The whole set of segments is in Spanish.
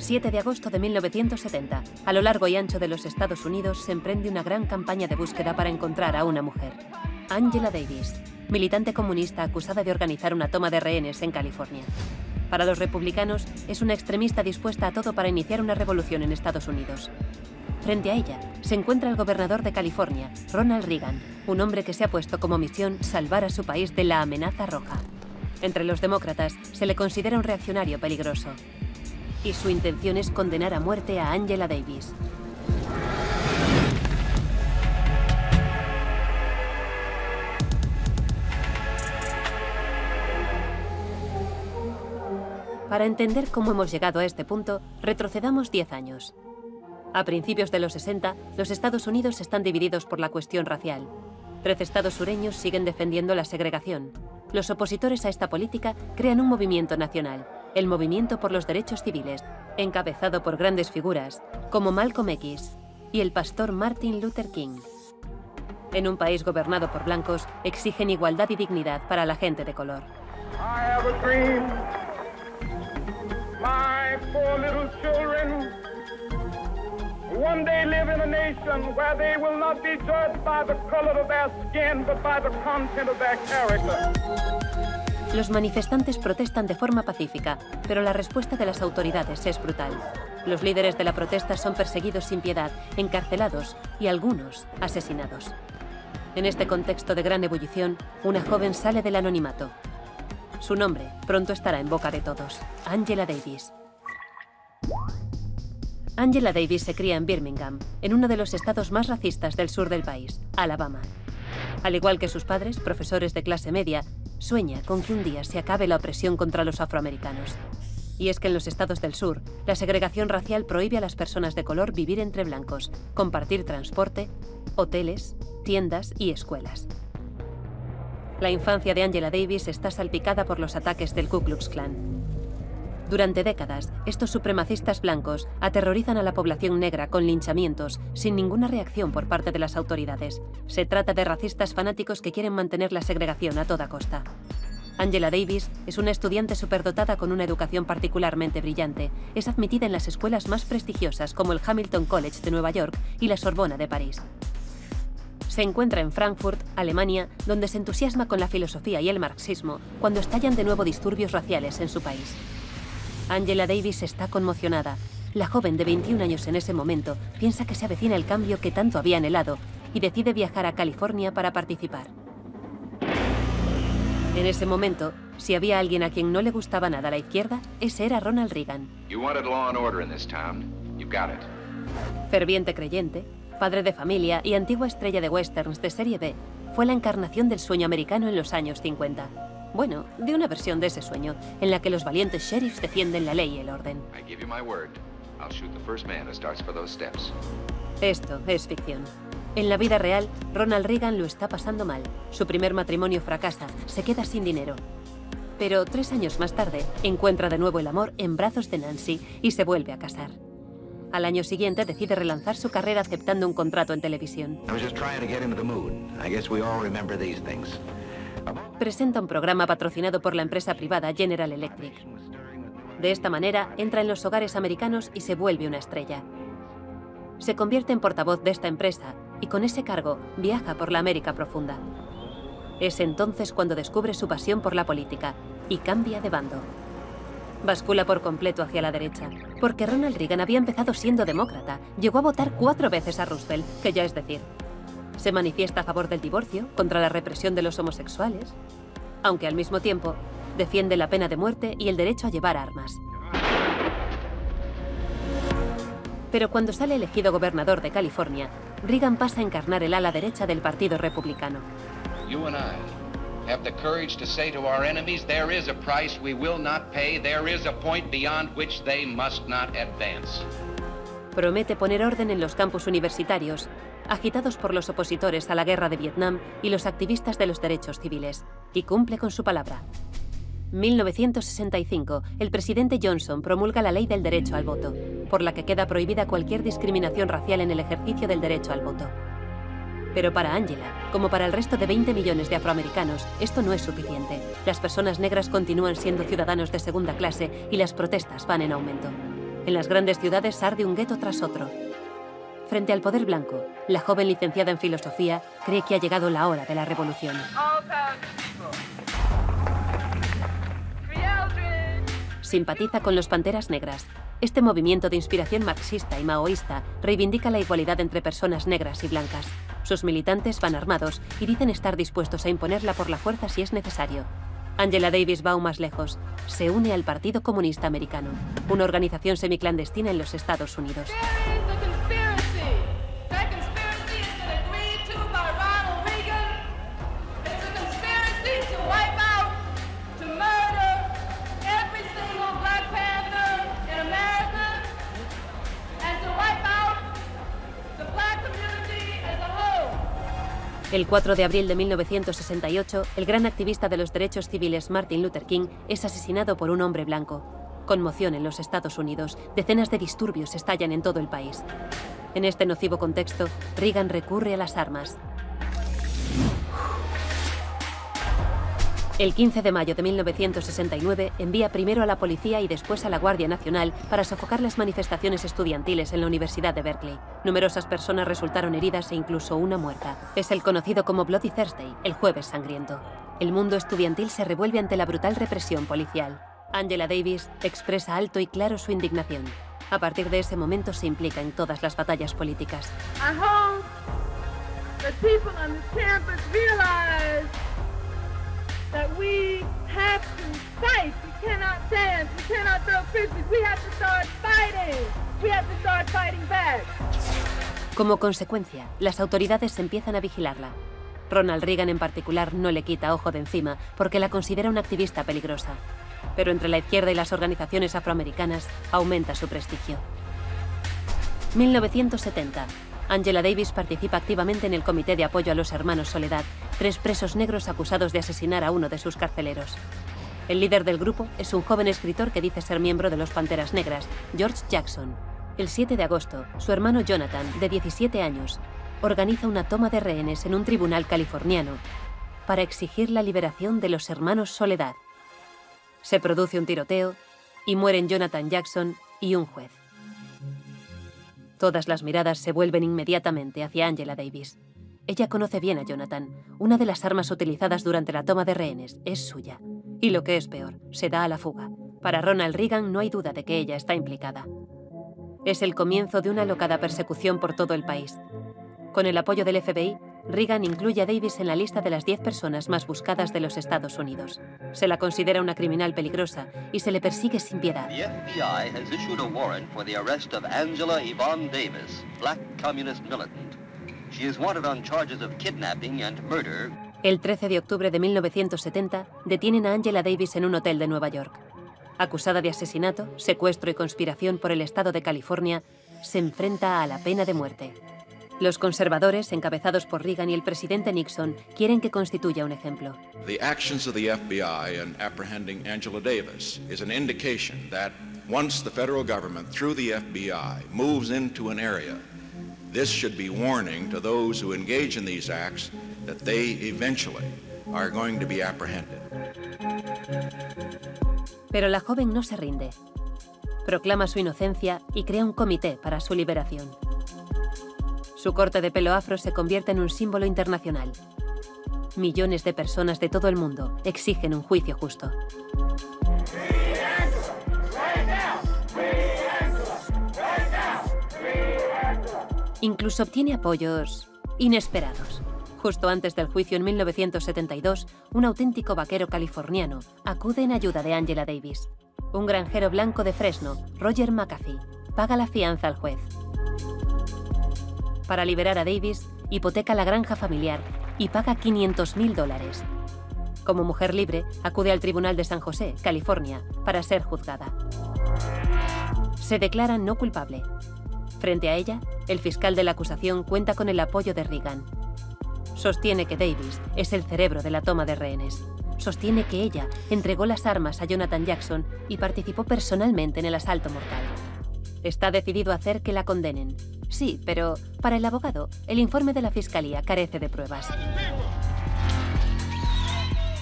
7 de agosto de 1970, a lo largo y ancho de los Estados Unidos se emprende una gran campaña de búsqueda para encontrar a una mujer. Angela Davis, militante comunista acusada de organizar una toma de rehenes en California. Para los republicanos, es una extremista dispuesta a todo para iniciar una revolución en Estados Unidos. Frente a ella, se encuentra el gobernador de California, Ronald Reagan, un hombre que se ha puesto como misión salvar a su país de la amenaza roja. Entre los demócratas, se le considera un reaccionario peligroso. Y su intención es condenar a muerte a Angela Davis. Para entender cómo hemos llegado a este punto, retrocedamos 10 años. A principios de los 60, los Estados Unidos están divididos por la cuestión racial. 13 estados sureños siguen defendiendo la segregación. Los opositores a esta política crean un movimiento nacional, el Movimiento por los Derechos Civiles, encabezado por grandes figuras como Malcolm X y el pastor Martin Luther King. En un país gobernado por blancos, exigen igualdad y dignidad para la gente de color. I have a dream. My 4 little children one day live in a nation where they will not be judged by the color of their skin, but by the content of their character. Los manifestantes protestan de forma pacífica, pero la respuesta de las autoridades es brutal. Los líderes de la protesta son perseguidos sin piedad, encarcelados y algunos asesinados. En este contexto de gran ebullición, una joven sale del anonimato. Su nombre pronto estará en boca de todos: Angela Davis. Angela Davis se cría en Birmingham, en uno de los estados más racistas del sur del país, Alabama. Al igual que sus padres, profesores de clase media, sueña con que un día se acabe la opresión contra los afroamericanos. Y es que en los estados del sur, la segregación racial prohíbe a las personas de color vivir entre blancos, compartir transporte, hoteles, tiendas y escuelas. La infancia de Angela Davis está salpicada por los ataques del Ku Klux Klan. Durante décadas, estos supremacistas blancos aterrorizan a la población negra con linchamientos sin ninguna reacción por parte de las autoridades. Se trata de racistas fanáticos que quieren mantener la segregación a toda costa. Angela Davis es una estudiante superdotada con una educación particularmente brillante. Es admitida en las escuelas más prestigiosas como el Hamilton College de Nueva York y la Sorbona de París. Se encuentra en Frankfurt, Alemania, donde se entusiasma con la filosofía y el marxismo cuando estallan de nuevo disturbios raciales en su país. Angela Davis está conmocionada. La joven de 21 años en ese momento piensa que se avecina el cambio que tanto había anhelado y decide viajar a California para participar. En ese momento, si había alguien a quien no le gustaba nada la izquierda, ese era Ronald Reagan. Ferviente creyente, padre de familia y antigua estrella de westerns de serie B, fue la encarnación del sueño americano en los años 50. Bueno, de una versión de ese sueño, en la que los valientes sheriffs defienden la ley y el orden. Esto es ficción. En la vida real, Ronald Reagan lo está pasando mal. Su primer matrimonio fracasa, se queda sin dinero. Pero 3 años más tarde, encuentra de nuevo el amor en brazos de Nancy y se vuelve a casar. Al año siguiente decide relanzar su carrera aceptando un contrato en televisión. Presenta un programa patrocinado por la empresa privada General Electric. De esta manera, entra en los hogares americanos y se vuelve una estrella. Se convierte en portavoz de esta empresa y con ese cargo viaja por la América profunda. Es entonces cuando descubre su pasión por la política y cambia de bando. Bascula por completo hacia la derecha, porque Ronald Reagan había empezado siendo demócrata, llegó a votar 4 veces a Roosevelt, que ya es decir. Se manifiesta a favor del divorcio, contra la represión de los homosexuales, aunque al mismo tiempo defiende la pena de muerte y el derecho a llevar armas. Pero cuando sale elegido gobernador de California, Reagan pasa a encarnar el ala derecha del Partido Republicano. Have the courage to say to our enemies, there is a price we will not pay, there is a point beyond which they must not advance. Promete poner orden en los campus universitarios, agitados por los opositores a la guerra de Vietnam y los activistas de los derechos civiles, y cumple con su palabra. 1965, el presidente Johnson promulga la Ley del Derecho al Voto, por la que queda prohibida cualquier discriminación racial en el ejercicio del derecho al voto. Pero para Angela, como para el resto de 20 millones de afroamericanos, esto no es suficiente. Las personas negras continúan siendo ciudadanos de segunda clase y las protestas van en aumento. En las grandes ciudades arde un gueto tras otro. Frente al poder blanco, la joven licenciada en filosofía cree que ha llegado la hora de la revolución. Simpatiza con los Panteras Negras. Este movimiento de inspiración marxista y maoísta reivindica la igualdad entre personas negras y blancas. Sus militantes van armados y dicen estar dispuestos a imponerla por la fuerza si es necesario. Angela Davis va aún más lejos. Se une al Partido Comunista Americano, una organización semiclandestina en los Estados Unidos. El 4 de abril de 1968, el gran activista de los derechos civiles Martin Luther King es asesinado por un hombre blanco. Conmoción en los Estados Unidos. Decenas de disturbios estallan en todo el país. En este nocivo contexto, Reagan recurre a las armas. El 15 de mayo de 1969 envía primero a la policía y después a la Guardia Nacional para sofocar las manifestaciones estudiantiles en la Universidad de Berkeley. Numerosas personas resultaron heridas e incluso una muerta. Es el conocido como Bloody Thursday, el Jueves Sangriento. El mundo estudiantil se revuelve ante la brutal represión policial. Angela Davis expresa alto y claro su indignación. A partir de ese momento se implica en todas las batallas políticas. I hope the people on this campus realize that we have to fight. We cannot dance. We cannot throw frisbees. We have to start fighting. We have to start fighting back. Como consecuencia, las autoridades empiezan a vigilarla. Ronald Reagan en particular no le quita ojo de encima porque la considera una activista peligrosa. Pero entre la izquierda y las organizaciones afroamericanas aumenta su prestigio. 1970. Angela Davis participa activamente en el Comité de Apoyo a los Hermanos Soledad, 3 presos negros acusados de asesinar a uno de sus carceleros. El líder del grupo es un joven escritor que dice ser miembro de los Panteras Negras, George Jackson. El 7 de agosto, su hermano Jonathan, de 17 años, organiza una toma de rehenes en un tribunal californiano para exigir la liberación de los hermanos Soledad. Se produce un tiroteo y mueren Jonathan Jackson y un juez. Todas las miradas se vuelven inmediatamente hacia Angela Davis. Ella conoce bien a Jonathan. Una de las armas utilizadas durante la toma de rehenes es suya. Y lo que es peor, se da a la fuga. Para Ronald Reagan no hay duda de que ella está implicada. Es el comienzo de una alocada persecución por todo el país. Con el apoyo del FBI, Reagan incluye a Davis en la lista de las 10 personas más buscadas de los Estados Unidos. Se la considera una criminal peligrosa y se le persigue sin piedad. The FBI has issued a warrant for the arrest of Angela Yvonne Davis, black communist militant. She is wanted on charges of kidnapping and murder. El 13 de octubre de 1970 detienen a Angela Davis en un hotel de Nueva York. Acusada de asesinato, secuestro y conspiración por el estado de California, se enfrenta a la pena de muerte. Los conservadores, encabezados por Reagan y el presidente Nixon, quieren que constituya un ejemplo. The actions of the FBI in apprehending Angela Davis is an indication that once the federal government, through the FBI, moves into an area, this should be warning to those who engage in these acts that they eventually are going to be apprehended. Pero la joven no se rinde. Proclama su inocencia y crea un comité para su liberación. Su corte de pelo afro se convierte en un símbolo internacional. Millones de personas de todo el mundo exigen un juicio justo. Incluso obtiene apoyos inesperados. Justo antes del juicio en 1972, un auténtico vaquero californiano acude en ayuda de Angela Davis. Un granjero blanco de Fresno, Roger McAfee, paga la fianza al juez. Para liberar a Davis, hipoteca la granja familiar y paga $500,000. Como mujer libre, acude al Tribunal de San José, California, para ser juzgada. Se declara no culpable. Frente a ella, el fiscal de la acusación cuenta con el apoyo de Reagan. Sostiene que Davis es el cerebro de la toma de rehenes. Sostiene que ella entregó las armas a Jonathan Jackson y participó personalmente en el asalto mortal. Está decidido a hacer que la condenen. Sí, pero para el abogado, el informe de la fiscalía carece de pruebas.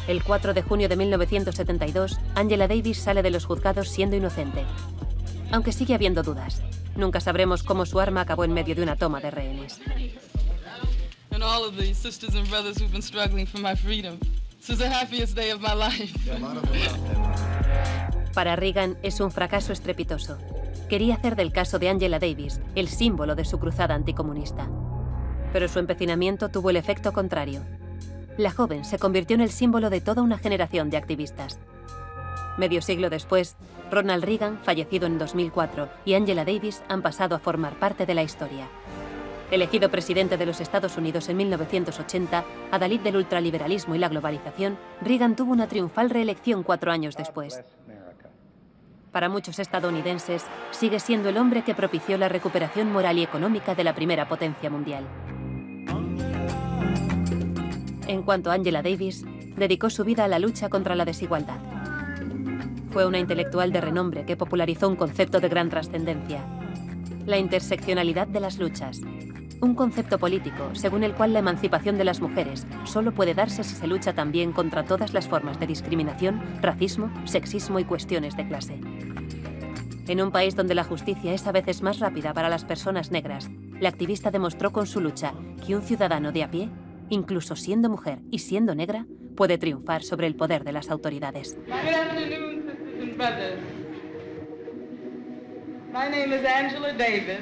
El 4 de junio de 1972, Angela Davis sale de los juzgados siendo inocente. aunque sigue habiendo dudas. Nunca sabremos cómo su arma acabó en medio de una toma de rehenes. And all of the sisters and brothers who've been struggling for my freedom. This is the happiest day of my life. Para Reagan es un fracaso estrepitoso. Quería hacer del caso de Angela Davis el símbolo de su cruzada anticomunista. Pero su empecinamiento tuvo el efecto contrario. La joven se convirtió en el símbolo de toda una generación de activistas. Medio siglo después, Ronald Reagan, fallecido en 2004, y Angela Davis han pasado a formar parte de la historia. Elegido presidente de los Estados Unidos en 1980, adalid del ultraliberalismo y la globalización, Reagan tuvo una triunfal reelección 4 años después. Para muchos estadounidenses, sigue siendo el hombre que propició la recuperación moral y económica de la primera potencia mundial. En cuanto a Angela Davis, dedicó su vida a la lucha contra la desigualdad. Fue una intelectual de renombre que popularizó un concepto de gran trascendencia: la interseccionalidad de las luchas. Un concepto político según el cual la emancipación de las mujeres solo puede darse si se lucha también contra todas las formas de discriminación, racismo, sexismo y cuestiones de clase. En un país donde la justicia es a veces más rápida para las personas negras, la activista demostró con su lucha que un ciudadano de a pie, incluso siendo mujer y siendo negra, puede triunfar sobre el poder de las autoridades. Good afternoon, sisters and brothers. My name is Angela Davis.